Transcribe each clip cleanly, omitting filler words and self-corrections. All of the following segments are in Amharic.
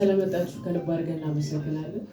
ስለመጣችሁ ከልብ አድርገን እናመሰግናለን።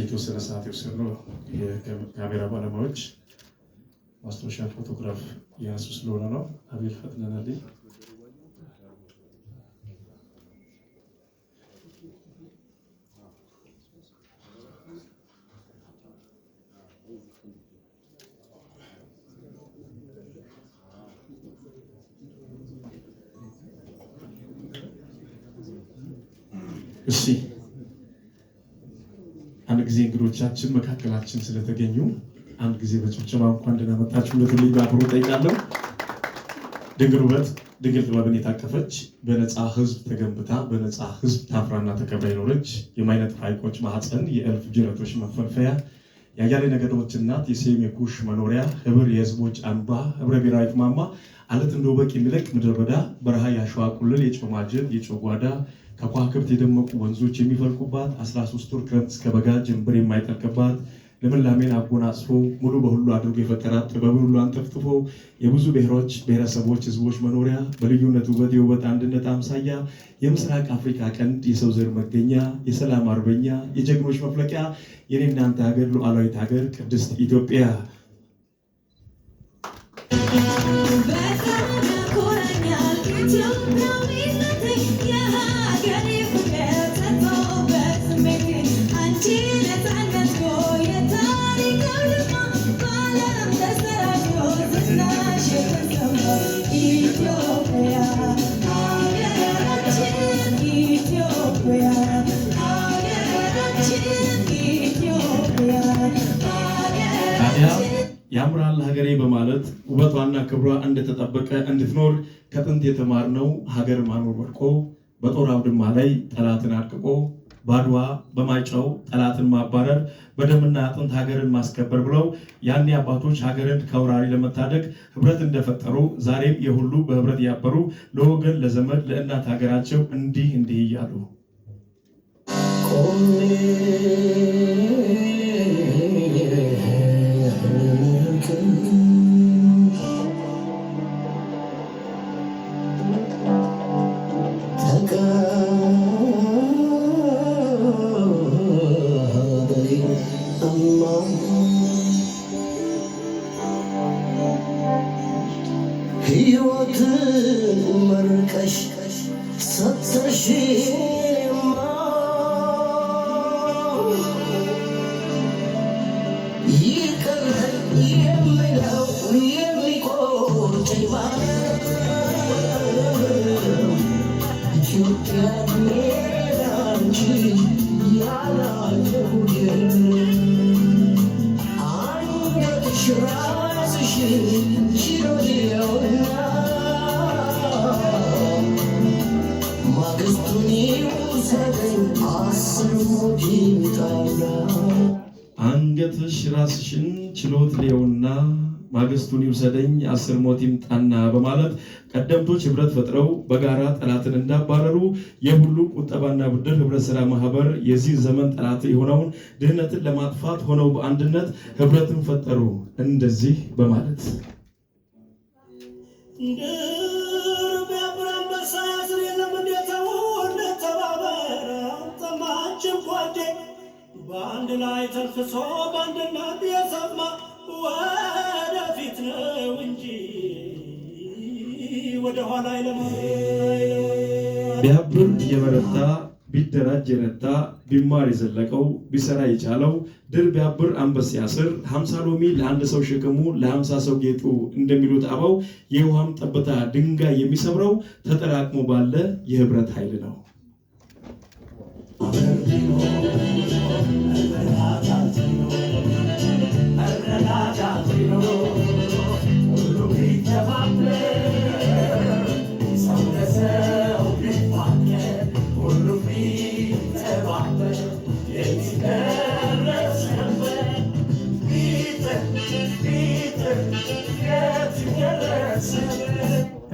የተወሰነ ሰዓት የወሰኑ የካሜራ ባለሙያዎች ማስታወሻ ፎቶግራፍ እያነሱ ስለሆነ ነው። አቤል ፈጥነናል። እሺ አንድ ጊዜ እንግዶቻችን መካከላችን ስለተገኙ አንድ ጊዜ በጭብጨባ እንኳን ደህና መጣችሁ ለተለይ በአክብሮት ጠይቃለሁ። ድንግል ውበት ድንግል ጥበብን የታቀፈች በነፃ ሕዝብ ተገንብታ በነፃ ሕዝብ ታፍራና ተከብራ የኖረች የማይነጥፍ ሐይቆች ማህፀን የእልፍ ጅረቶች መፈልፈያ የአያሌ ነገዶች እናት የሴም የኩሽ መኖሪያ ህብር የህዝቦች አምባ ህብረ ብሔራዊት ማማ አለት እንደ ወበቅ የሚለቅ ምድረ በዳ በረሃ ያሸዋ ቁልል የጨው ማጀት የጨው ጓዳ ከኳክብት የደመቁ ወንዞች የሚፈልቁባት 13 ወር ክረምት እስከ በጋ ጀንበር የማይጠልቅባት ለምላሜን አጎናጽፎ ሙሉ በሁሉ አድርጎ የፈጠራት ጥበብን ሁሉ አንጠፍጥፎ የብዙ ብሔሮች ብሔረሰቦች ህዝቦች መኖሪያ በልዩነት ውበት የውበት አንድነት አምሳያ የምስራቅ አፍሪካ ቀንድ የሰው ዘር መገኛ የሰላም አርበኛ የጀግኖች መፍለቂያ የኔ እናንተ ሀገር ሉዓላዊት ሀገር ቅድስት ኢትዮጵያ ያምራል ሀገሬ በማለት ውበቷና ክብሯ እንደተጠበቀ እንድትኖር ከጥንት የተማርነው ሀገር ማኖር ወድቆ በጦር አውድማ ላይ ጠላትን አድቅቆ ባድዋ በማይጨው ጠላትን ማባረር በደምና አጥንት ሀገርን ማስከበር ብለው ያኔ አባቶች ሀገርን ከወራሪ ለመታደግ ህብረት እንደፈጠሩ ዛሬም የሁሉ በህብረት ያበሩ ለወገን ለዘመድ ለእናት ሀገራቸው እንዲህ እያሉ አንገትሽ ራስሽን ችሎት ሊየውና ማግስቱን ይውሰደኝ 10 ሞት ይምጣና በማለት ቀደምቶች ህብረት ፈጥረው በጋራ ጠላትን እንዳባረሩ የሁሉ ቁጠባና ብድር ህብረት ስራ ማህበር የዚህ ዘመን ጠላት የሆነውን ድህነትን ለማጥፋት ሆነው በአንድነት ህብረትን ፈጠሩ እንደዚህ በማለት በአንድ ላይ ተንፍሶ በአንድነት የሰማ ወደፊት ነው እንጂ ወደ ኋላ ቢያብር የበረታ ቢደራጅ የረታ ቢማር የዘለቀው ቢሰራ የቻለው ድር ቢያብር አንበሳ ያስር 50 ሎሚ ለአንድ ሰው ሸክሙ ለ50 ሰው ጌጡ እንደሚሉት አበው የውሃም ጠብታ ድንጋይ የሚሰብረው ተጠራቅሞ ባለ የህብረት ኃይል ነው።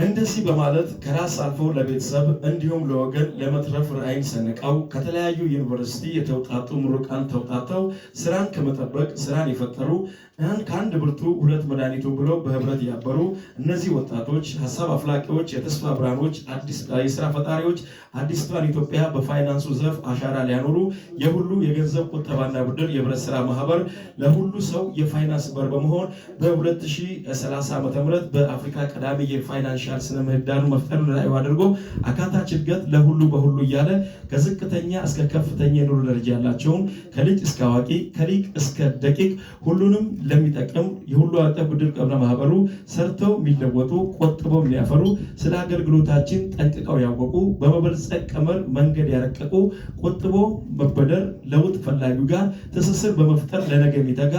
እንደዚህ በማለት ከራስ አልፎ ለቤተሰብ እንዲሁም ለወገን ለመትረፍ ራዕይን ሰንቀው ከተለያዩ ዩኒቨርሲቲ የተውጣጡ ምሩቃን ተውጣተው ስራን ከመጠበቅ ስራን የፈጠሩ ከአንድ ብርቱ ሁለት መድኃኒቱ ብለው በህብረት ያበሩ እነዚህ ወጣቶች ሀሳብ አፍላቂዎች፣ የተስፋ ብርሃኖች፣ የስራ ፈጣሪዎች አዲስቷን ኢትዮጵያ በፋይናንሱ ዘርፍ አሻራ ሊያኖሩ የሁሉ የገንዘብ ቁጠባና ብድር የህብረት ስራ ማህበር ለሁሉ ሰው የፋይናንስ በር በመሆን በ2030 ዓ.ም በአፍሪካ ቀዳሚ የፋይናንሻል ስነ ምህዳር መፍጠር ራዕዩ አድርጎ አካታች እድገት ለሁሉ በሁሉ እያለ ከዝቅተኛ እስከ ከፍተኛ የኑሮ ደረጃ ያላቸውን ከልጅ እስከ አዋቂ ከሊቅ እስከ ደቂቅ ሁሉንም ለሚጠቅም የሁሉ አቀፍ ብድር ቀብረ ማህበሩ ሰርተው የሚለወጡ ቆጥበው የሚያፈሩ ስለ አገልግሎታችን ጠንቅቀው ያወቁ በመበልጸግ ቀመር መንገድ ያረቀቁ ቆጥቦ መበደር ለውጥ ፈላጊው ጋር ትስስር በመፍጠር ለነገ የሚተጋ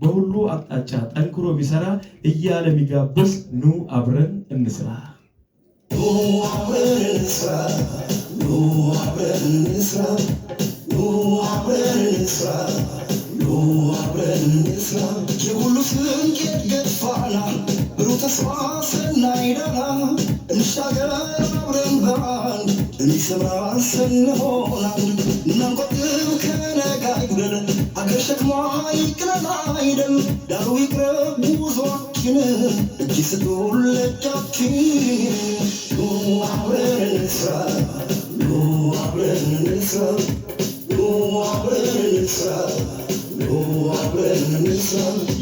በሁሉ አቅጣጫ ጠንክሮ ቢሰራ እያለ የሚጋብዝ ኑ አብረን እንስራ። ኑ አብረን እንስራ። ኑ አብረን እንስራ። ኑ አብረን እንስራ። ኑ አብረን እንስራ። የሁሉ ስንቅ የእድገት ፋና ብሩህ ተስፋ ሰናይ ዳና እንሻገር አብረን በአንድ እንዲሰምራ ስንሆን እናንቆጥብ ከነጋግረን አገር ሸክሟ ይቅለል አይደል ዳሩ ይቅረብ ጉዟችን እጅ ስጡ ለእጃችን። ኑ አብረን እንስራ። ኑ አብረን እንስራ። ኑ አብረን እንስራ።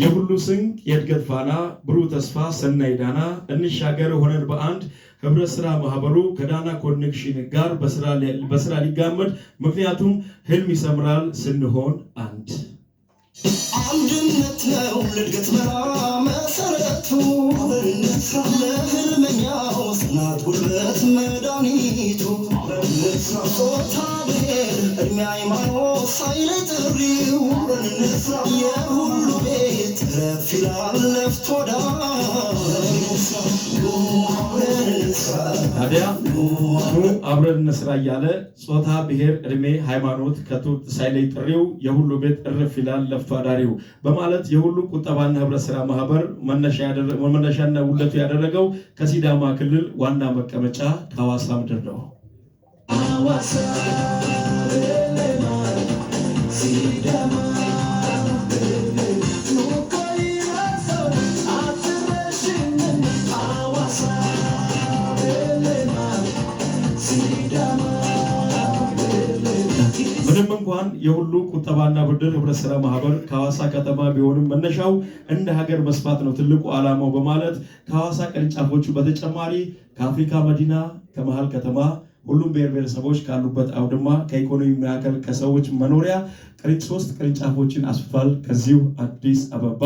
የሁሉ ስንቅ የእድገት ፋና ብሩህ ተስፋ ሰናይ ዳና እንሻገር ሆነን በአንድ ህብረት ስራ ማህበሩ ከዳና ኮኔክሽን ጋር በስራ ሊጋመድ ምክንያቱም ህልም ይሰምራል ስንሆን አንድ አንድነት ነው ለእድገት መራ መሰረቱ ለህልመኛው ጽናት ጉልበት መድኃኒቱ ጾታ ብሔር ዕድሜ ሃይማኖት ሳይለይ ጥሪው የሁሉ ቤት ረፍ ይላል ለፍቶ ታዲያ ኑ አብረን እንስራ እያለ ጾታ ብሔር ዕድሜ ሃይማኖት ከቱት ሳይለይ ጥሪው የሁሉ ቤት እረፍ ይላል ለፍቶ አዳሪው በማለት የሁሉ ቁጠባና ህብረት ስራ ማህበር መነሻና ውለቱ ያደረገው ከሲዳማ ክልል ዋና መቀመጫ ከሐዋሳ ምድር ነው። ምንም እንኳን የሁሉ ቁጠባና ብድር ህብረት ስራ ማህበር ከሐዋሳ ከተማ ቢሆንም መነሻው እንደ ሀገር መስፋት ነው ትልቁ ዓላማው በማለት ከሐዋሳ ቅርንጫፎቹ በተጨማሪ ከአፍሪካ መዲና ከመሃል ከተማ ሁሉም ብሔር ብሔረሰቦች ካሉበት አውድማ ከኢኮኖሚ ማዕከል ከሰዎች መኖሪያ 3 ቅርንጫፎችን አስፍቷል። ከዚሁ አዲስ አበባ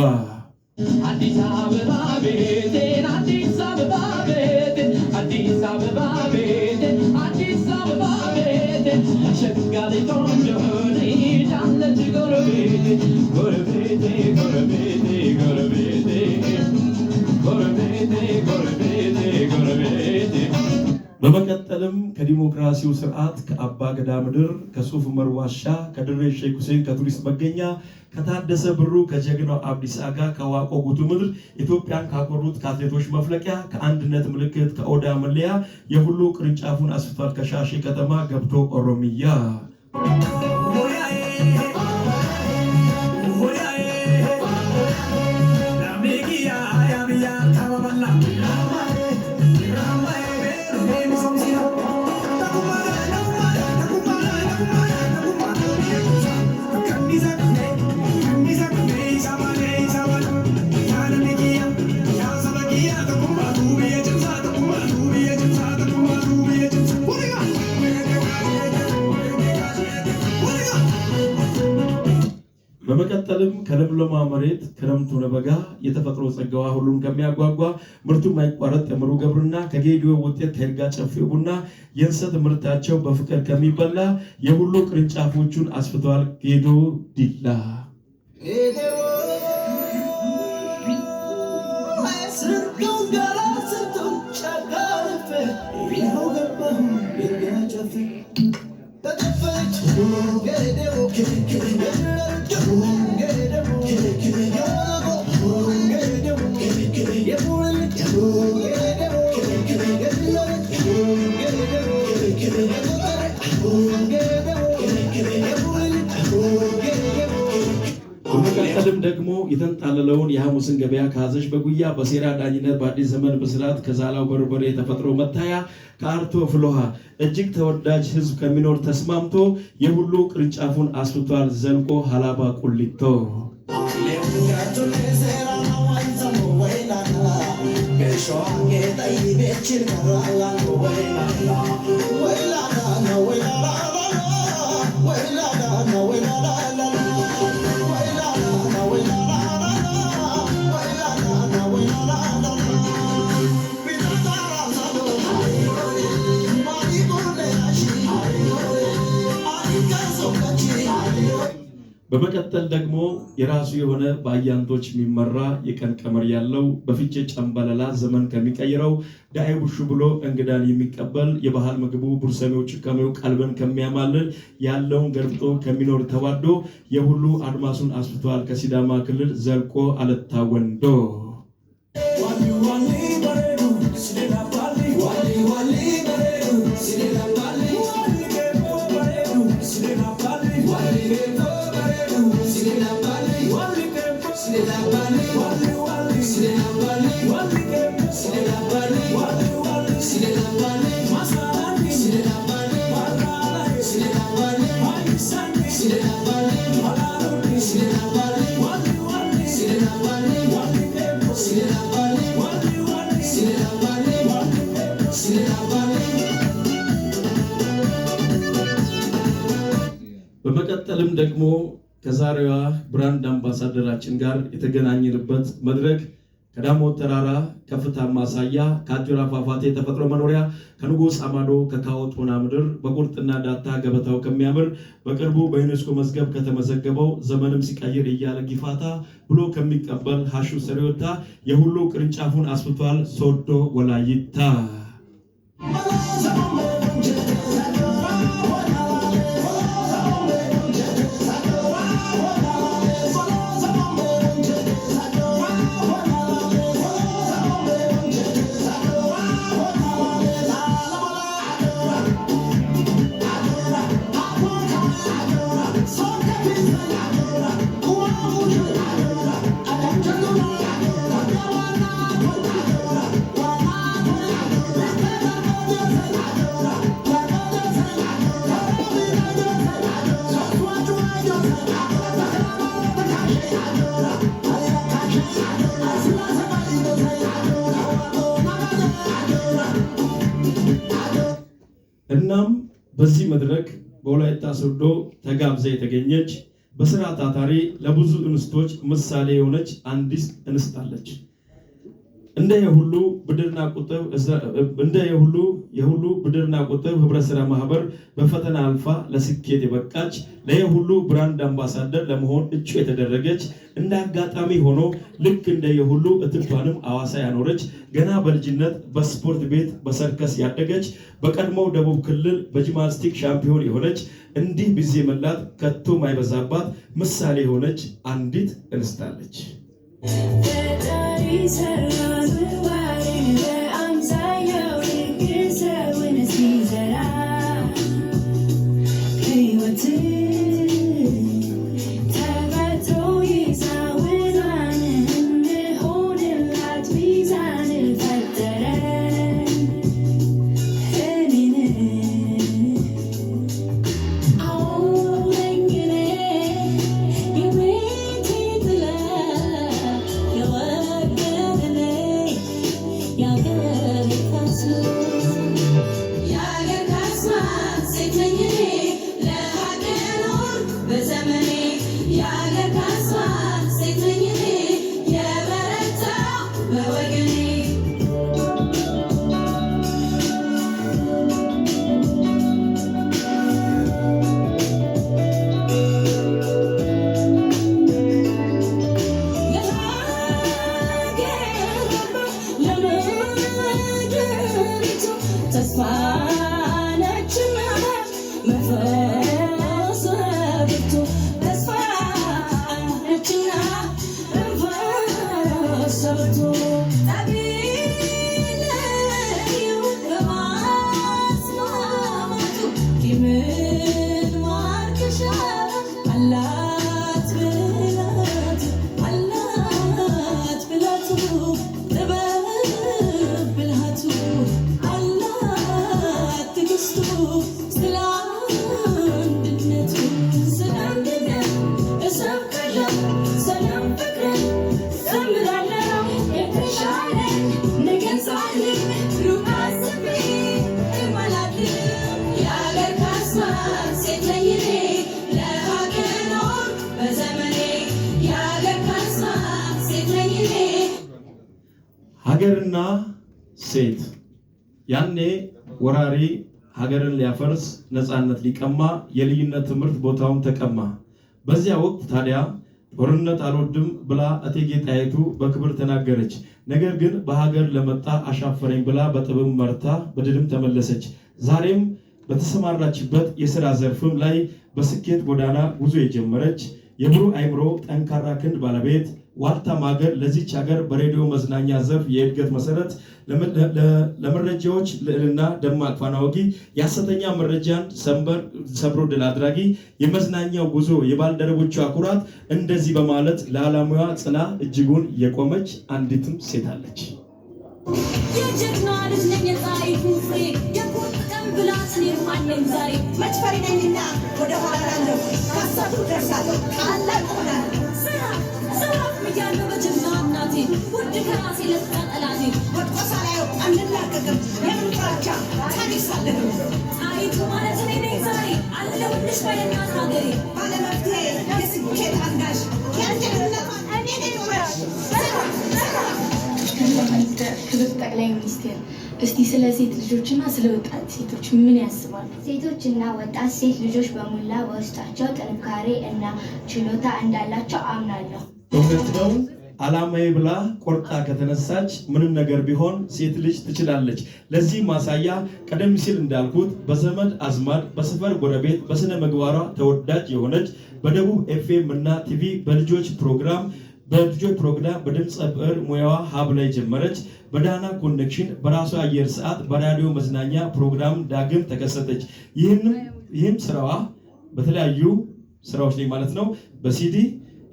አዲስ አበባ ቤቴን አዲስ አበባ ቤቴን አዲስ አበባ ቤቴን አዲስ አበባ ቤቴን ሸጋሌ ቆንጆ ልጅ አለች ጎረቤቴ ጎረቤቴ ጎረቤቴ ጎረቤቴ ጎረቤቴ ጎረቤቴ ጎረቤቴ። በመቀጠልም ከዲሞክራሲው ስርዓት ከአባ ገዳ ምድር ከሱፍ ዑመር ዋሻ ከድሬ ሼክ ሁሴን ከቱሪስት መገኛ ከታደሰ ብሩ ከጀግናው አብዲስ አጋ ከዋቆ ጉቱ ምድር ኢትዮጵያን ካቆሩት ከአትሌቶች መፍለቂያ ከአንድነት ምልክት ከኦዳ መለያ የሁሉ ቅርንጫፉን አስፍቷል። ከሻሼ ከተማ ገብቶ ኦሮሚያ ከለምለማ መሬት ክረምቱ ነበጋ የተፈጥሮ ጸጋዋ ሁሉን ከሚያጓጓ ምርቱ ማይቋረጥ የምሩ ገብርና ከጌዲዮ ውጤት ከይርጋ ጨፌ ቡና የእንሰት ምርታቸው በፍቅር ከሚበላ የሁሉ ቅርንጫፎቹን አስፍተዋል ጌዶ ዲላ። በመቀጠልም ደግሞ የተንጣለለውን የሐሙስን ገበያ ካዘሽ በጉያ በሴራ ዳኝነት በአዲስ ዘመን ብስራት ከዛላው በርበሬ የተፈጥሮ መታያ ከአርቶ ፍሎሃ እጅግ ተወዳጅ ህዝብ ከሚኖር ተስማምቶ የሁሉ ቅርንጫፉን አስፍቷል ዘልቆ ሀላባ ቁሊቶ። በመቀጠል ደግሞ የራሱ የሆነ በአያንቶች የሚመራ የቀን ቀመር ያለው በፊቼ ጨምበለላ ዘመን ከሚቀይረው ዳይ ቡሹ ብሎ እንግዳን የሚቀበል የባህል ምግቡ ቡርሰሜው ጭካሜው ቀልበን ከሚያማልል ያለውን ገልብጦ ከሚኖር ተዋዶ የሁሉ አድማሱን አስፍቷል ከሲዳማ ክልል ዘልቆ አለታ ወንዶ። በመቀጠልም ደግሞ ከዛሬዋ ብራንድ አምባሳደራችን ጋር የተገናኘንበት መድረክ ከዳሞት ተራራ ከፍታ ማሳያ ከአጆራ ፏፏቴ ተፈጥሮ መኖሪያ ከንጉስ አማዶ ከካዎቶና ምድር በቁርጥና ዳታ ገበታው ከሚያምር በቅርቡ በዩኔስኮ መዝገብ ከተመዘገበው ዘመንም ሲቀይር እያለ ጊፋታ ብሎ ከሚቀበል ሀሹ ሰሪዮታ የሁሉ ቅርንጫፉን አስፍቷል ሶዶ ወላይታ። እናም በዚህ መድረክ በወላይታ ሶዶ ተጋብዛ የተገኘች በስራ ታታሪ ለብዙ እንስቶች ምሳሌ የሆነች አንዲት እንስት አለች። እንደ የሁሉ ብድርና ቁጥብ ህብረት ስራ ማህበር በፈተና አልፋ ለስኬት የበቃች ለየሁሉ ብራንድ አምባሳደር ለመሆን እጩ የተደረገች እንደ አጋጣሚ ሆኖ ልክ እንደ የሁሉ እትብቷንም አዋሳ ያኖረች ገና በልጅነት በስፖርት ቤት በሰርከስ ያደገች በቀድሞው ደቡብ ክልል በጂምናስቲክ ሻምፒዮን የሆነች እንዲህ ቢዜ መላት ከቶ ማይበዛባት ምሳሌ የሆነች አንዲት እንስት አለች። Yeah. ተስፋ ነችና መንፈስ ብርቱ ተስፋ ነችና መንፈስ ብርቱ ሀገርና ሴት ያኔ ወራሪ ሀገርን ሊያፈርስ ነፃነት ሊቀማ የልዩነት ትምህርት ቦታውን ተቀማ። በዚያ ወቅት ታዲያ ጦርነት አልወድም ብላ እቴጌ ጣይቱ በክብር ተናገረች። ነገር ግን በሀገር ለመጣ አሻፈረኝ ብላ በጥበብ መርታ በድልም ተመለሰች። ዛሬም በተሰማራችበት የሥራ ዘርፍም ላይ በስኬት ጎዳና ጉዞ የጀመረች የብሩህ አይምሮ ጠንካራ ክንድ ባለቤት ዋልታ ማገር ለዚች ሀገር በሬዲዮ መዝናኛ ዘርፍ የእድገት መሰረት ለመረጃዎች ልዕልና ደማቅ ፋና ወጊ የሐሰተኛ መረጃን ሰብሮ ድል አድራጊ የመዝናኛው ጉዞ የባልደረቦቿ ኩራት እንደዚህ በማለት ለዓላማዋ ጽና እጅጉን የቆመች አንዲትም ሴት አለች። የጀግና ልጅ ነኝ የጣይቱ ፍሬ የቁርጥ ቀን ብላት የማነኝ ዛሬ መጭፈሪ ነኝና ወደ ኋላ ላለሁ ካሳቱ ደርሳለሁ ቃላቅ ሆናለሁ ያለው በጀግና እናቴ ውድ ከራሴ ለጣ ጠላቴ ወድቆ ሳላየው አንላቀቅም የምንፍራቻ ታሪክ ሳለንም ጣይቱ ማለት እኔ ነኝ ዛሬ አለሁልሽ በየናት ሀገሬ ባለመፍትሄ የስኬት አንጋሽ የአንጀልነቷ እኔ ነኝ ወራሽ ክብር ጠቅላይ ሚኒስቴር እስቲ ስለ ሴት ልጆችና ስለ ወጣት ሴቶች ምን ያስባሉ? ሴቶችና ወጣት ሴት ልጆች በሙላ በውስጣቸው ጥንካሬ እና ችሎታ እንዳላቸው አምናለሁ። እውነት ነው። ዓላማዬ ብላ ቆርጣ ከተነሳች ምንም ነገር ቢሆን ሴት ልጅ ትችላለች። ለዚህ ማሳያ ቀደም ሲል እንዳልኩት በዘመድ አዝማድ፣ በሰፈር ጎረቤት፣ በስነ ምግባሯ ተወዳጅ የሆነች በደቡብ ኤፍኤም እና ቲቪ በልጆች ፕሮግራም በድምፀ ብዕር ሙያዋ ሀብ ላይ ጀመረች። በዳና ኮኔክሽን በራሷ አየር ሰዓት በራዲዮ መዝናኛ ፕሮግራም ዳግም ተከሰተች። ይህም ስራዋ በተለያዩ ስራዎች ላይ ማለት ነው በሲዲ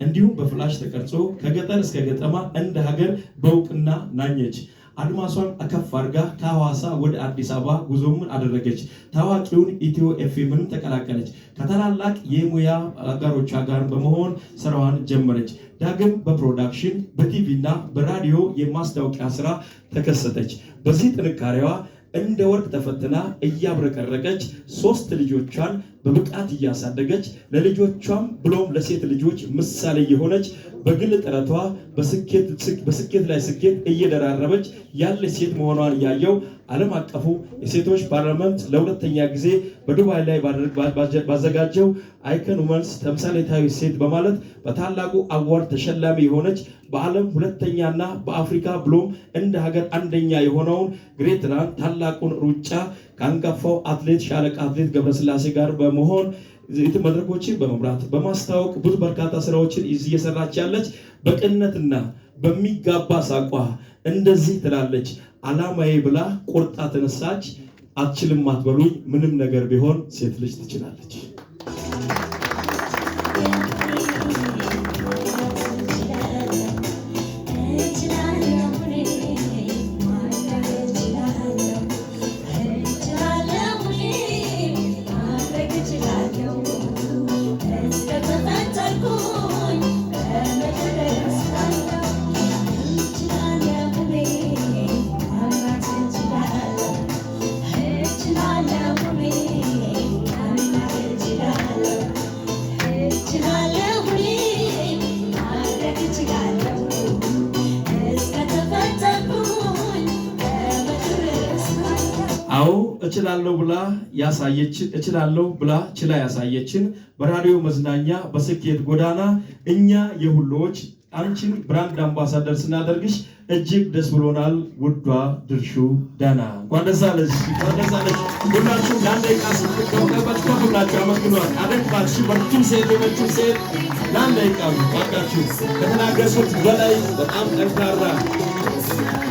እንዲሁም በፍላሽ ተቀርጾ ከገጠር እስከ ገጠማ እንደ ሀገር በእውቅና ናኘች። አድማሷን አከፍ አድርጋ ከሐዋሳ ወደ አዲስ አበባ ጉዞምን አደረገች። ታዋቂውን ኢትዮ ኤፍኤምን ተቀላቀለች። ከታላላቅ የሙያ አጋሮቿ ጋር በመሆን ስራዋን ጀመረች። ዳግም በፕሮዳክሽን በቲቪ እና በራዲዮ የማስታወቂያ ስራ ተከሰተች። በዚህ ጥንካሬዋ እንደ ወርቅ ተፈትና እያብረቀረቀች 3 ልጆቿን በብቃት እያሳደገች ለልጆቿም ብሎም ለሴት ልጆች ምሳሌ የሆነች በግል ጥረቷ በስኬት ላይ ስኬት እየደራረበች ያለች ሴት መሆኗን ያየው ዓለም አቀፉ የሴቶች ፓርላመንት ለሁለተኛ ጊዜ በዱባይ ላይ ባዘጋጀው አይከን ውመንስ ተምሳሌታዊ ሴት በማለት በታላቁ አዋርድ ተሸላሚ የሆነች በዓለም ሁለተኛና በአፍሪካ ብሎም እንደ ሀገር አንደኛ የሆነውን ግሬት ራን ታላቁን ሩጫ ከአንጋፋው አትሌት ሻለቃ አትሌት ገብረስላሴ ጋር በመሆን መድረኮችን በመምራት በማስታወቅ ብዙ በርካታ ስራዎችን እየሰራች ያለች በቅንነትና በሚጋባ ሳቋ እንደዚህ ትላለች። ዓላማዬ ብላ ቆርጣ ተነሳች። አትችልም አትበሉኝ፣ ምንም ነገር ቢሆን ሴት ልጅ ትችላለች። እችላለሁ ብላ ችላ ያሳየችን በራዲዮ መዝናኛ በስኬት ጎዳና እኛ የሁሎች አንቺን ብራንድ አምባሳደር ስናደርግሽ እጅግ ደስ ብሎናል። ውዷ ድርሹ ዳና እንኳን ደስ አለሽ፣ እንኳን ደስ አለሽ። ሁላችሁም ለአንድ ደቂቃ ስትቀመጡበት ከፍ ብላችሁ አመስግኗል። አደንቃችሁ። በርቱም ሴት የሆነችው ሴት ለአንድ ደቂቃ ባካችሁ። ከተናገርኩት በላይ በጣም ጠንካራ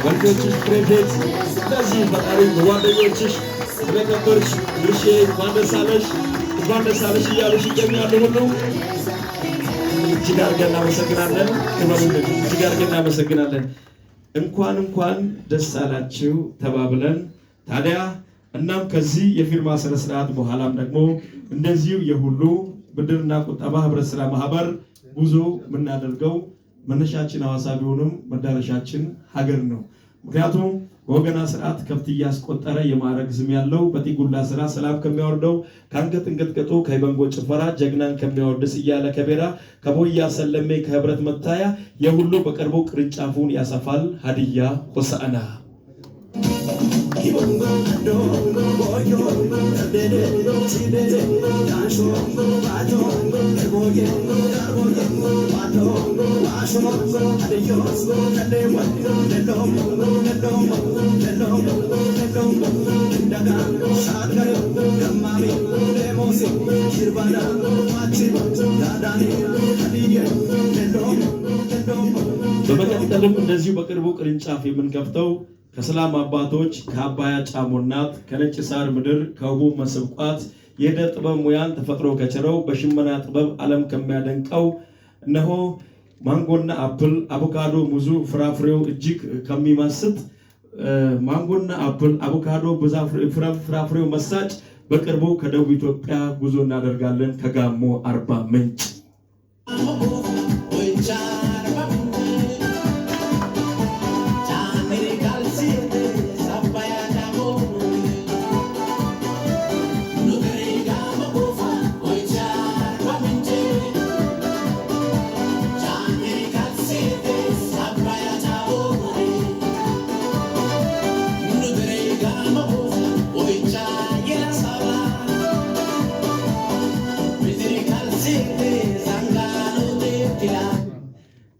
ወንዶችሽ ክሬዲት እንደዚህ ፈጣሪ በጓደኞችሽ ስለከበርሽ ድርሼ እንኳን ደስ አለሽ፣ እንኳን ደስ አለሽ እያሉሽ ይገኛሉ ሁሉ እጅግ አድርገን እናመሰግናለን። ክበሩልን። እጅግ አድርገን እናመሰግናለን። እንኳን ደስ አላችሁ ተባብለን ታዲያ እናም ከዚህ የፊርማ ስነ ስርዓት በኋላም ደግሞ እንደዚሁ የሁሉ ብድርና ቁጠባ ህብረት ስራ ማህበር ጉዞ የምናደርገው መነሻችን ሐዋሳ ቢሆንም መዳረሻችን ሀገር ነው። ምክንያቱም በወገና ስርዓት ከብት እያስቆጠረ የማዕረግ ዝም ያለው በጢጉላ ስራ ሰላም ከሚያወርደው ከአንገት እንቅጥቅጡ ከይበንጎ ጭፈራ ጀግናን ከሚያወርድስ እያለ ከቤራ ከቦያ ሰለሜ ከህብረት መታያ የሁሉ በቅርቡ ቅርንጫፉን ያሰፋል ሀዲያ ሆሳዕና በመቀጠልም እንደዚሁ በቅርቡ ቅርንጫፍ የምንከፍተው ከሰላም አባቶች ከአባያ ጫሞናት ከነጭ ሳር ምድር ከውቡ መስብቋት የዕደ ጥበብ ሙያን ተፈጥሮ ከቸረው በሽመና ጥበብ ዓለም ከሚያደንቀው እነሆ ማንጎና አፕል አቮካዶ ሙዙ ፍራፍሬው እጅግ ከሚመስጥ ማንጎና አፕል አቮካዶ ፍራፍሬው መሳጭ በቅርቡ ከደቡብ ኢትዮጵያ ጉዞ እናደርጋለን ከጋሞ አርባ ምንጭ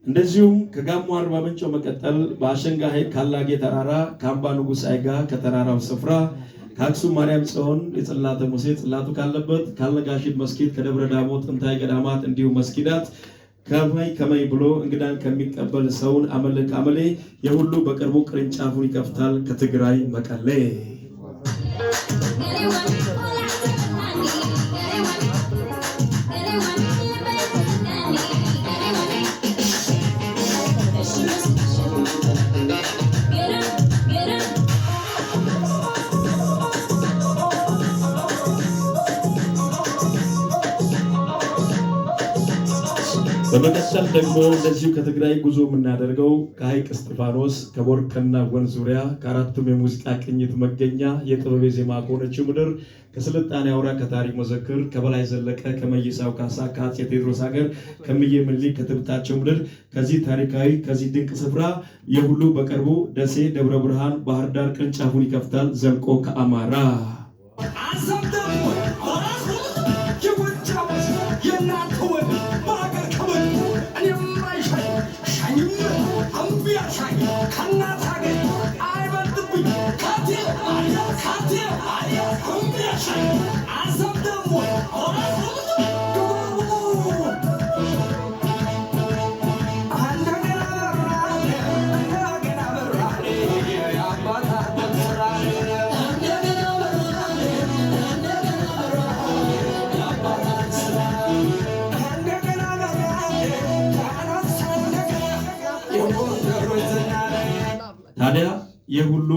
እንደዚሁም ከጋሞ አርባ ምንጭ መቀጠል በአሸንጋ ኃይል ካላጌ ተራራ ከአምባ ንጉሥ አይጋ ከተራራው ስፍራ ከአክሱም ማርያም ጽዮን የጽላተ ሙሴ ጽላቱ ካለበት ካልነጋሽት መስጊድ ከደብረ ዳሞ ጥንታዊ ገዳማት እንዲሁም መስጊዳት ከመይ ብሎ እንግዳን ከሚቀበል ሰውን አመልክ አመሌ የሁሉ በቅርቡ ቅርንጫፉን ይከፍታል ከትግራይ መቀሌ በመቀጠል ደግሞ እንደዚሁ ከትግራይ ጉዞ የምናደርገው ከሐይቅ እስጢፋኖስ ከቦርከና ወንዝ ዙሪያ ከአራቱም የሙዚቃ ቅኝት መገኛ የጥበብ ዜማ ከሆነችው ምድር ከስልጣኔ አውራ ከታሪክ መዘክር ከበላይ ዘለቀ ከመይሳው ካሳ ከአፄ ቴዎድሮስ ሀገር ከምዬ ምኒልክ ከትብታቸው ምድር ከዚህ ታሪካዊ ከዚህ ድንቅ ስፍራ የሁሉ በቅርቡ ደሴ ደብረ ብርሃን ባህር ዳር ቅርንጫፉን ይከፍታል ዘልቆ ከአማራ ታዲያ የሁሉ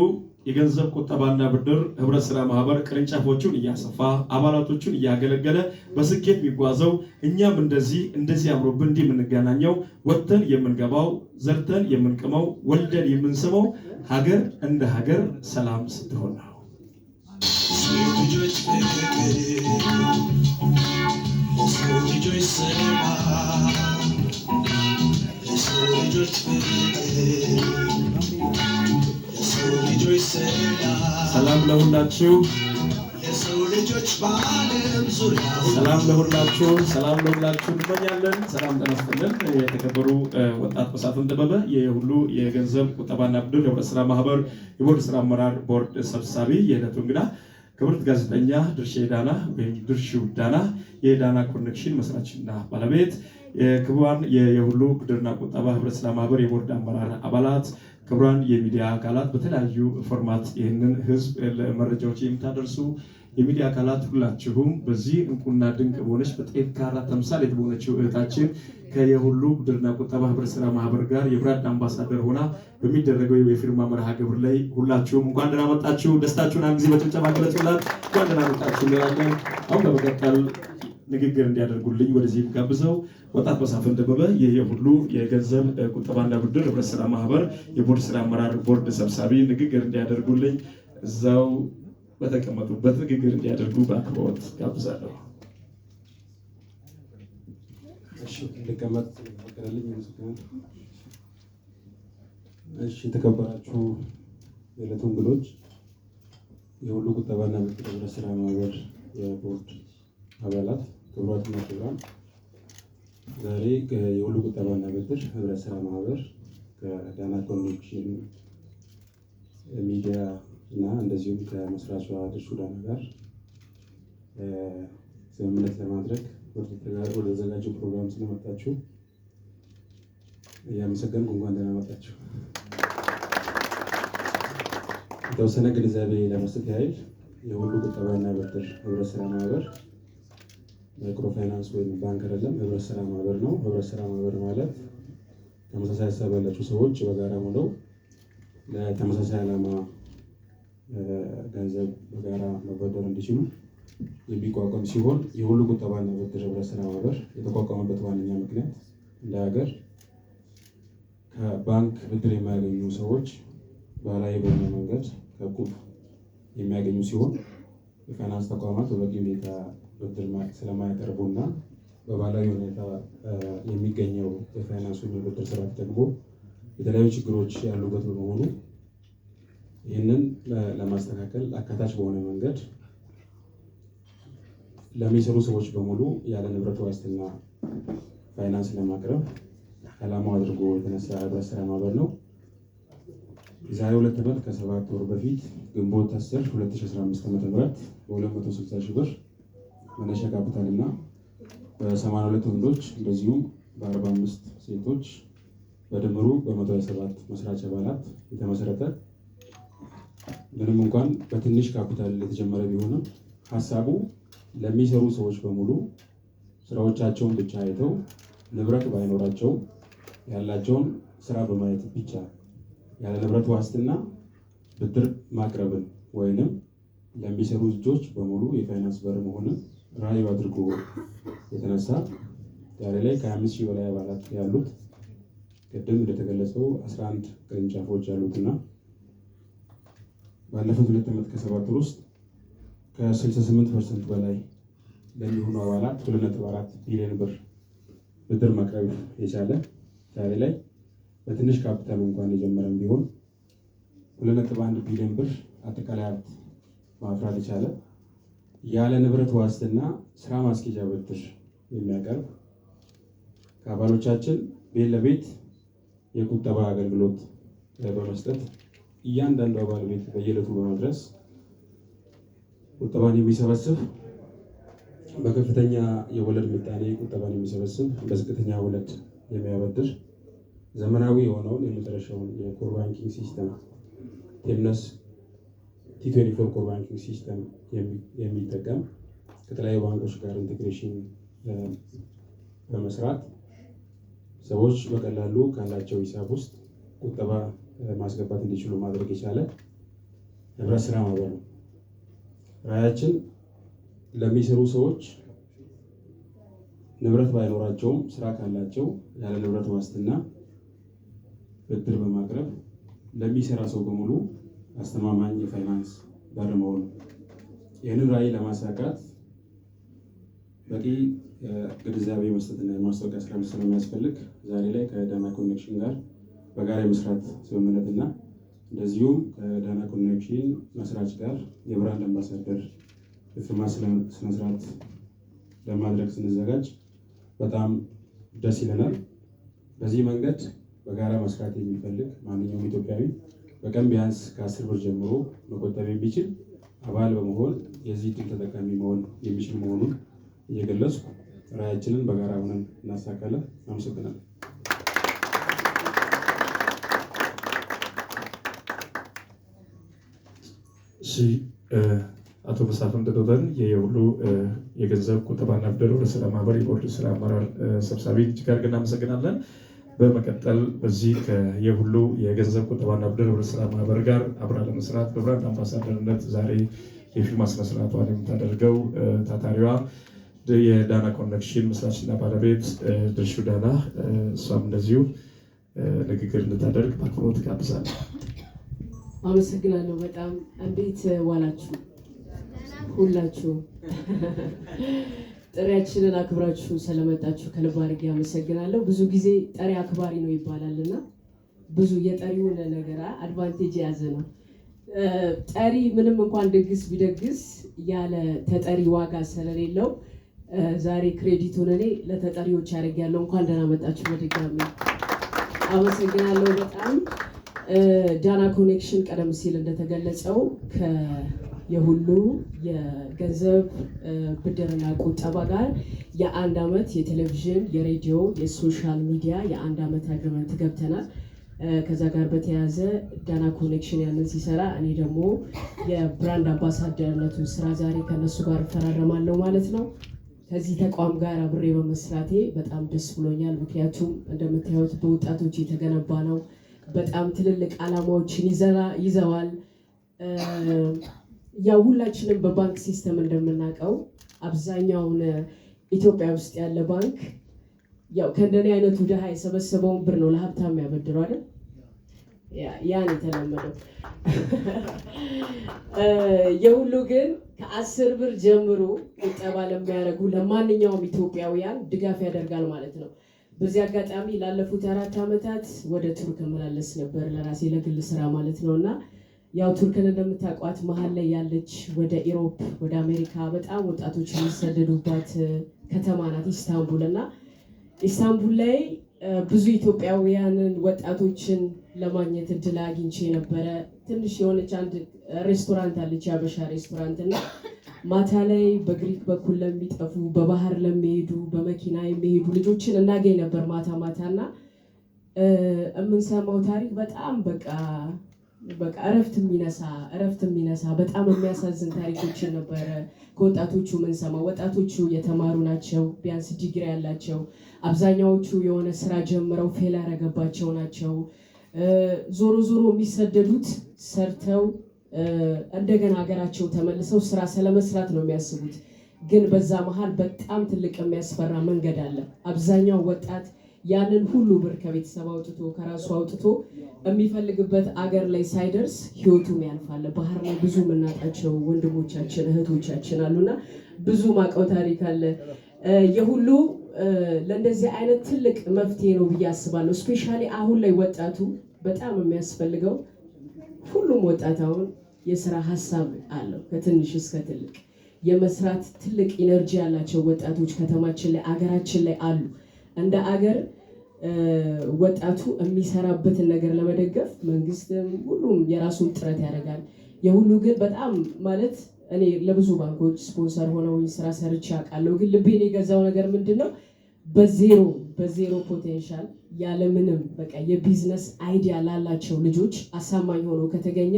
የገንዘብ ቁጠባና ብድር ህብረት ስራ ማህበር ቅርንጫፎቹን እያሰፋ አባላቶቹን እያገለገለ በስኬት የሚጓዘው እኛም እንደዚህ አምሮብን እንዲህ የምንገናኘው ወጥተን የምንገባው ዘርተን የምንቅመው ወልደን የምንስመው ሀገር እንደ ሀገር ሰላም ስትሆን ነው። ሰላም ለሁላችሁ። የሰው ልጆች በዓለም ዙሪያ ሰላም ለሁላችሁ እንመኛለን። ሰላም ተነስተልን። የተከበሩ ወጣት መሳፍንት ደበበ የሁሉ የገንዘብ ቁጠባና ብድር ህብረት ስራ ማህበር የቦርድ ስራ አመራር ቦርድ ሰብሳቢ፣ የዕለቱ እንግዳ ክብርት ጋዜጠኛ ድርሼ ዳና ወይም ድርሺው ዳና የዳና ኮኔክሽን መስራችና ባለቤት፣ ክቡራን የሁሉ ብድርና ቁጠባ ህብረት ስራ ማህበር የቦርድ አመራር አባላት፣ ክቡራን የሚዲያ አካላት፣ በተለያዩ ፎርማት ይህንን ህዝብ ለመረጃዎች የምታደርሱ የሚዲያ አካላት ሁላችሁም በዚህ እንቁና ድንቅ በሆነች በጠንካራ ተምሳሌት በሆነችው እህታችን ከየሁሉ ብድርና ቁጠባ ህብረት ስራ ማህበር ጋር የብራንድ አምባሳደር ሆና በሚደረገው የፊርማ መርሃ ግብር ላይ ሁላችሁም እንኳን ደህና መጣችሁ። ደስታችሁን አንድ ጊዜ በጭብጨባ ገለጹላት። እንኳን ደህና መጣችሁ እንላለን። አሁን በመቀጠል ንግግር እንዲያደርጉልኝ ወደዚህ ጋብዘው ወጣት መሳፍንት ደበበ የሁሉ የገንዘብ ቁጠባና ብድር ህብረት ስራ ማህበር የቦርድ ስራ አመራር ቦርድ ሰብሳቢ ንግግር እንዲያደርጉልኝ እዛው በተቀመጡበት ንግግር እንዲያደርጉ በአክብሮት ጋብዛለሁ። እሺ እንድቀመጥ ፈቀደልኝ። እሺ የተከበራችሁ የዕለቱ እንግዶች፣ የሁሉ ቁጠባና ብድር ህብረት ስራ ማህበር የቦርድ አባላት፣ ክቡራትና ክቡራን፣ ዛሬ የሁሉ ቁጠባና ብድር ህብረት ስራ ማህበር ከዳና ኮኔክሽን ሚዲያ እና እንደዚሁም ከመስራቿ ድርሹ ዳና ጋር ስምምነት ለማድረግ ወደ ተዘጋጀው ፕሮግራም ስለመጣችሁ እያመሰገንኩ እንኳን ደህና መጣችሁ። የተወሰነ ግንዛቤ ለመስጠት ያህል የሁሉ ቁጠባና ብድር ህብረት ስራ ማህበር ማይክሮ ፋይናንስ ወይም ባንክ አይደለም፣ ህብረት ስራ ማህበር ነው። ህብረት ስራ ማህበር ማለት ተመሳሳይ ሀሳብ ያላቸው ሰዎች በጋራ ሆነው ለተመሳሳይ ዓላማ ገንዘብ በጋራ መበደር እንዲችሉ የሚቋቋም ሲሆን የሁሉ ቁጠባና ብድር ህብረት ስራ ማህበር የተቋቋመበት ዋነኛ ምክንያት እንደ ሀገር ከባንክ ብድር የማያገኙ ሰዎች ባህላዊ በሆነ መንገድ ከዕቁብ የሚያገኙ ሲሆን የፋይናንስ ተቋማት በበቂ ሁኔታ ብድር ስለማያቀርቡና በባህላዊ ሁኔታ የሚገኘው የፋይናንስ ብድር ስርዓት ደግሞ የተለያዩ ችግሮች ያሉበት በመሆኑ ይህንን ለማስተካከል አካታች በሆነ መንገድ ለሚሰሩ ሰዎች በሙሉ ያለ ንብረት ዋስትና ፋይናንስ ለማቅረብ ዓላማው አድርጎ የተነሳ ህብረት ስራ ማህበር ነው። የዛሬ 2 ዓመት ከ7 ወር በፊት ግንቦት 10 2015 ዓ.ም በ260 ሺህ ብር መነሻ ካፒታል እና በ82 ወንዶች እንደዚሁም በ45 ሴቶች በድምሩ በ127 መስራች አባላት የተመሰረተ ምንም እንኳን በትንሽ ካፒታል የተጀመረ ቢሆንም ሀሳቡ ለሚሰሩ ሰዎች በሙሉ ስራዎቻቸውን ብቻ አይተው ንብረት ባይኖራቸው ያላቸውን ስራ በማየት ብቻ ያለ ንብረት ዋስትና ብድር ማቅረብን ወይንም ለሚሰሩ ልጆች በሙሉ የፋይናንስ በር መሆንን ራዕዩ አድርጎ የተነሳ ዛሬ ላይ ከ25,000 በላይ አባላት ያሉት ቅድም እንደተገለጸው 11 ቅርንጫፎች ያሉትና ባለፉት 2 ዓመት ከ7 ወር ውስጥ ከ68% በላይ ለሚሆኑ አባላት 2.4 ቢሊዮን ብር ብድር ማቅረብ የቻለ ዛሬ ላይ በትንሽ ካፒታል እንኳን የጀመረም ቢሆን 2.1 ቢሊዮን ብር አጠቃላይ ሀብት ማፍራት የቻለ ያለ ንብረት ዋስትና ስራ ማስኬጃ ብድር የሚያቀርብ ከአባሎቻችን ቤት ለቤት የቁጠባ አገልግሎት በመስጠት እያንዳንዱ አባል ቤት በየዕለቱ በመድረስ ቁጠባን የሚሰበስብ በከፍተኛ የወለድ ምጣኔ ቁጠባን የሚሰበስብ በዝቅተኛ ወለድ የሚያበድር ዘመናዊ የሆነውን የመጨረሻውን የኮር ባንኪንግ ሲስተም ቴምነስ T24 ኮር ባንኪንግ ሲስተም የሚጠቀም ከተለያዩ ባንኮች ጋር ኢንቴግሬሽን በመስራት ሰዎች በቀላሉ ካላቸው ሂሳብ ውስጥ ቁጠባ ማስገባት እንዲችሉ ማድረግ የቻለ ህብረት ስራ ማህበር ነው። ራዕያችን ለሚሰሩ ሰዎች ንብረት ባይኖራቸውም ስራ ካላቸው ያለ ንብረት ዋስትና ብድር በማቅረብ ለሚሰራ ሰው በሙሉ አስተማማኝ የፋይናንስ በር መሆን። ይህንን ራዕይ ለማሳካት በቂ ግንዛቤ መስጠትና የማስታወቂያ ስራ ስለሚያስፈልግ ዛሬ ላይ ከዳና ኮኔክሽን ጋር በጋራ የመስራት ስምምነትና እንደዚሁም ከዳና ኮኔክሽን መስራች ጋር የብራንድ አምባሳደር የፊርማ ስነስርዓት ለማድረግ ስንዘጋጅ በጣም ደስ ይለናል። በዚህ መንገድ በጋራ መስራት የሚፈልግ ማንኛውም ኢትዮጵያዊ በቀን ቢያንስ ከ10 ብር ጀምሮ መቆጠብ የሚችል አባል በመሆን የዚህ ዕድል ተጠቃሚ መሆን የሚችል መሆኑን እየገለጽኩ ራዕያችንን በጋራ ሆነን እናሳካለን። አመሰግናለሁ። አቶ መሳፍንት ዶበን የሁሉ የገንዘብ ቁጠባና ብድር ወደ ስራ ማህበር የቦርድ ስራ አመራር ሰብሳቢ እጅግ አድርገን እናመሰግናለን። በመቀጠል በዚህ የሁሉ የገንዘብ ቁጠባና ብድር ወደ ስራ ማህበር ጋር አብራ ለመስራት በብራንድ አምባሳደርነት ዛሬ የፊርማ ስነስርዓቷን የምታደርገው ታታሪዋ የዳና ኮኔክሽን መስራችና ባለቤት ድርሹ ዳና እሷም እንደዚሁ ንግግር እንድታደርግ በአክብሮት ጋብዛለሁ። አመሰግናለሁ። በጣም እንዴት ዋላችሁ ሁላችሁ? ጥሪያችንን አክብራችሁ ስለመጣችሁ ከልብ አድርጌ አመሰግናለሁ። ብዙ ጊዜ ጠሪ አክባሪ ነው ይባላልና ብዙ የጠሪውን ነገር አድቫንቴጅ የያዘ ነው። ጠሪ ምንም እንኳን ድግስ ቢደግስ ያለ ተጠሪ ዋጋ ስለሌለው ዛሬ ክሬዲቱን እኔ ለተጠሪዎች አድርጌያለሁ። እንኳን ደህና መጣችሁ በድጋሚ አመሰግናለሁ በጣም። ዳና ኮኔክሽን ቀደም ሲል እንደተገለጸው የሁሉ የገንዘብ ብድርና ቁጠባ ጋር የ1 ዓመት የቴሌቪዥን፣ የሬዲዮ፣ የሶሻል ሚዲያ የ1 ዓመት አግሪመንት ገብተናል። ከዛ ጋር በተያያዘ ዳና ኮኔክሽን ያንን ሲሰራ እኔ ደግሞ የብራንድ አምባሳደርነቱን ስራ ዛሬ ከነሱ ጋር እፈራረማለሁ ማለት ነው። ከዚህ ተቋም ጋር አብሬ በመስራቴ በጣም ደስ ብሎኛል። ምክንያቱም እንደምታዩት በወጣቶች የተገነባ ነው። በጣም ትልልቅ ዓላማዎችን ይዘዋል። ያው ሁላችንም በባንክ ሲስተም እንደምናውቀው አብዛኛውን ኢትዮጵያ ውስጥ ያለ ባንክ ያው ከእንደኔ አይነቱ ድሃ የሰበሰበውን ብር ነው ለሀብታም ያበድረው አይደል? ያን የተለመደው የሁሉ ግን ከ10 ብር ጀምሮ ቁጠባ ለሚያደርጉ ለማንኛውም ኢትዮጵያውያን ድጋፍ ያደርጋል ማለት ነው። በዚህ አጋጣሚ ላለፉት 4 ዓመታት ወደ ቱርክ መላለስ ነበር ለራሴ ለግል ስራ ማለት ነውና ያው ቱርክን እንደምታውቋት መሀል ላይ ያለች ወደ ኢሮፕ ወደ አሜሪካ በጣም ወጣቶች የሚሰደዱባት ከተማ ናት ኢስታንቡል። እና ኢስታንቡል ላይ ብዙ ኢትዮጵያውያንን ወጣቶችን ለማግኘት እድል አግኝቼ ነበረ። ትንሽ የሆነች አንድ ሬስቶራንት አለች የአበሻ ሬስቶራንት እና ማታ ላይ በግሪክ በኩል ለሚጠፉ በባህር ለሚሄዱ በመኪና የሚሄዱ ልጆችን እናገኝ ነበር ማታ ማታ እና የምንሰማው ታሪክ በጣም በቃ እረፍት የሚነሳ በጣም የሚያሳዝን ታሪኮችን ነበረ ከወጣቶቹ የምንሰማው። ወጣቶቹ የተማሩ ናቸው፣ ቢያንስ ዲግሪ ያላቸው፣ አብዛኛዎቹ የሆነ ስራ ጀምረው ፌል ያደረገባቸው ናቸው። ዞሮ የሚሰደዱት ሰርተው እንደገና ሀገራቸው ተመልሰው ስራ ስለመስራት ነው የሚያስቡት። ግን በዛ መሀል በጣም ትልቅ የሚያስፈራ መንገድ አለ። አብዛኛው ወጣት ያንን ሁሉ ብር ከቤተሰብ አውጥቶ ከራሱ አውጥቶ የሚፈልግበት አገር ላይ ሳይደርስ ህይወቱን ያልፋል። ባህር ላይ ብዙ የምናጣቸው ወንድሞቻችን እህቶቻችን አሉና ብዙ ማቀው ታሪክ አለ። የሁሉ ለእንደዚህ አይነት ትልቅ መፍትሄ ነው ብዬ አስባለሁ። ስፔሻሊ አሁን ላይ ወጣቱ በጣም የሚያስፈልገው ሁሉም ወጣት አሁን የስራ ሀሳብ አለው ከትንሽ እስከ ትልቅ የመስራት ትልቅ ኢነርጂ ያላቸው ወጣቶች ከተማችን ላይ አገራችን ላይ አሉ። እንደ አገር ወጣቱ የሚሰራበትን ነገር ለመደገፍ መንግስትም ሁሉም የራሱን ጥረት ያደርጋል። የሁሉ ግን በጣም ማለት እኔ ለብዙ ባንኮች ስፖንሰር ሆነው ስራ ሰርቼ አውቃለሁ። ግን ልቤን የገዛው ነገር ምንድነው? በዜሮ ፖቴንሻል ያለምንም በቃ የቢዝነስ አይዲያ ላላቸው ልጆች አሳማኝ ሆኖ ከተገኘ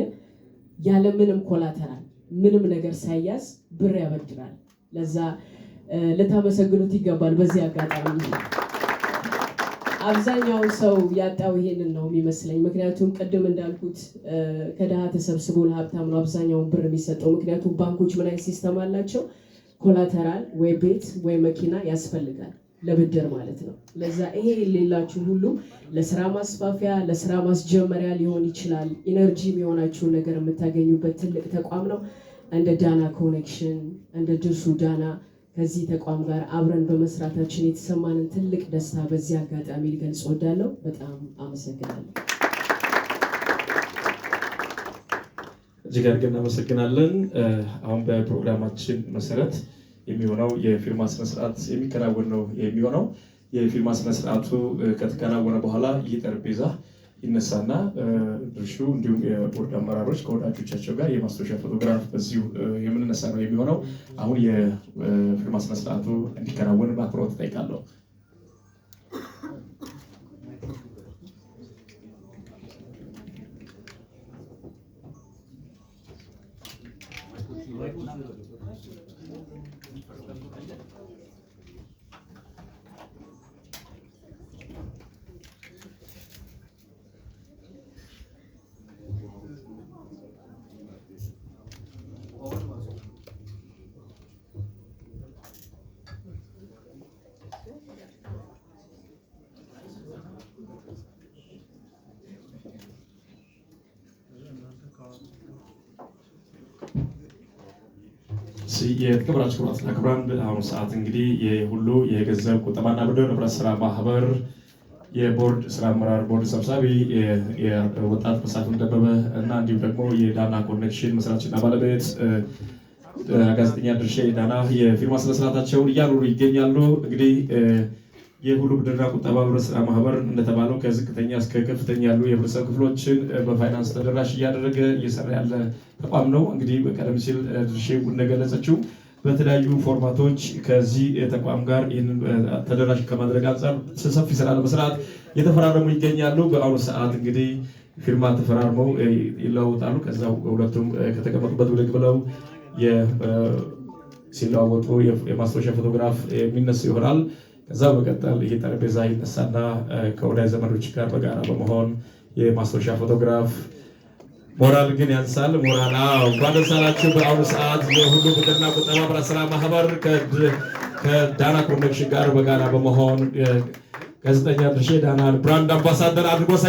ያለምንም ኮላተራል ምንም ነገር ሳይያዝ ብር ያበድራል። ለዛ ልታመሰግኑት ይገባል። በዚህ አጋጣሚ አብዛኛው ሰው ያጣው ይሄንን ነው የሚመስለኝ። ምክንያቱም ቅድም እንዳልኩት ከድሃ ተሰብስቦ ለሀብታም ነው አብዛኛውን ብር የሚሰጠው። ምክንያቱም ባንኮች ምን አይነት ሲስተም አላቸው? ኮላተራል ወይ ቤት ወይ መኪና ያስፈልጋል ለብድር ማለት ነው። ለዛ ይሄ የሌላችሁ ሁሉ ለስራ ማስፋፊያ ለስራ ማስጀመሪያ ሊሆን ይችላል ኢነርጂ የሚሆናችሁን ነገር የምታገኙበት ትልቅ ተቋም ነው። እንደ ዳና ኮኔክሽን እንደ ድርሹ ዳና ከዚህ ተቋም ጋር አብረን በመስራታችን የተሰማንን ትልቅ ደስታ በዚህ አጋጣሚ ልገልጽ እወዳለሁ። በጣም አመሰግናለሁ። እጅግ አድርገን እናመሰግናለን። አሁን በፕሮግራማችን መሰረት የሚሆነው የፊርማ ስነስርዓት የሚከናወን ነው የሚሆነው። የፊርማ ስነስርዓቱ ከተከናወነ በኋላ ይህ ጠረጴዛ ይነሳና ድርሹ እንዲሁም የቦርድ አመራሮች ከወዳጆቻቸው ጋር የማስታወሻ ፎቶግራፍ በዚሁ የምንነሳ ነው የሚሆነው። አሁን የፊርማ ስነስርዓቱ እንዲከናወን በአክብሮት እጠይቃለሁ። የተከበራችሁ ክቡራትና ክቡራን በአሁኑ ሰዓት እንግዲህ የሁሉ የገንዘብ ቁጠባና ብድር ህብረት ስራ ማህበር የቦርድ ስራ አመራር ቦርድ ሰብሳቢ የወጣት መሳፍንት ደበበ እና እንዲሁም ደግሞ የዳና ኮኔክሽን መስራችና ባለቤት ጋዜጠኛ ድርሼ ዳና የፊርማ ስነስርዓታቸውን እያኖሩ ይገኛሉ። እንግዲህ የሁሉ ብድርና ቁጠባ ህብረት ስራ ማህበር እንደተባለው ከዝቅተኛ እስከ ከፍተኛ ያሉ የህብረተሰብ ክፍሎችን በፋይናንስ ተደራሽ እያደረገ እየሰራ ያለ ተቋም ነው። እንግዲህ ቀደም ሲል ድርሼ እንደገለጸችው በተለያዩ ፎርማቶች ከዚህ ተቋም ጋር ይህንን ተደራሽ ከማድረግ አንጻር ሰፊ ስራ ለመስራት የተፈራረሙ ይገኛሉ። በአሁኑ ሰዓት እንግዲህ ፊርማ ተፈራርመው ይለዋወጣሉ። ከዛው ሁለቱም ከተቀመጡበት ብድግ ብለው ሲለዋወጡ የማስታወሻ ፎቶግራፍ የሚነሱ ይሆናል። ከዛ በመቀጠል ይሄ ጠረጴዛ ይነሳና ከወዳጅ ዘመዶች ጋር በጋራ በመሆን የማስታወሻ ፎቶግራፍ ሞራል ግን ያንሳል። ሞራል እንኳን ደስ አላችሁ። በአሁኑ ሰዓት የሁሉ ብድርና ቁጠባ ህብረት ስራ ማህበር ከዳና ኮኔክሽን ጋር በጋራ በመሆን ጋዜጠኛ ድርሼ ዳናን ብራንድ አምባሳደር አድርጎ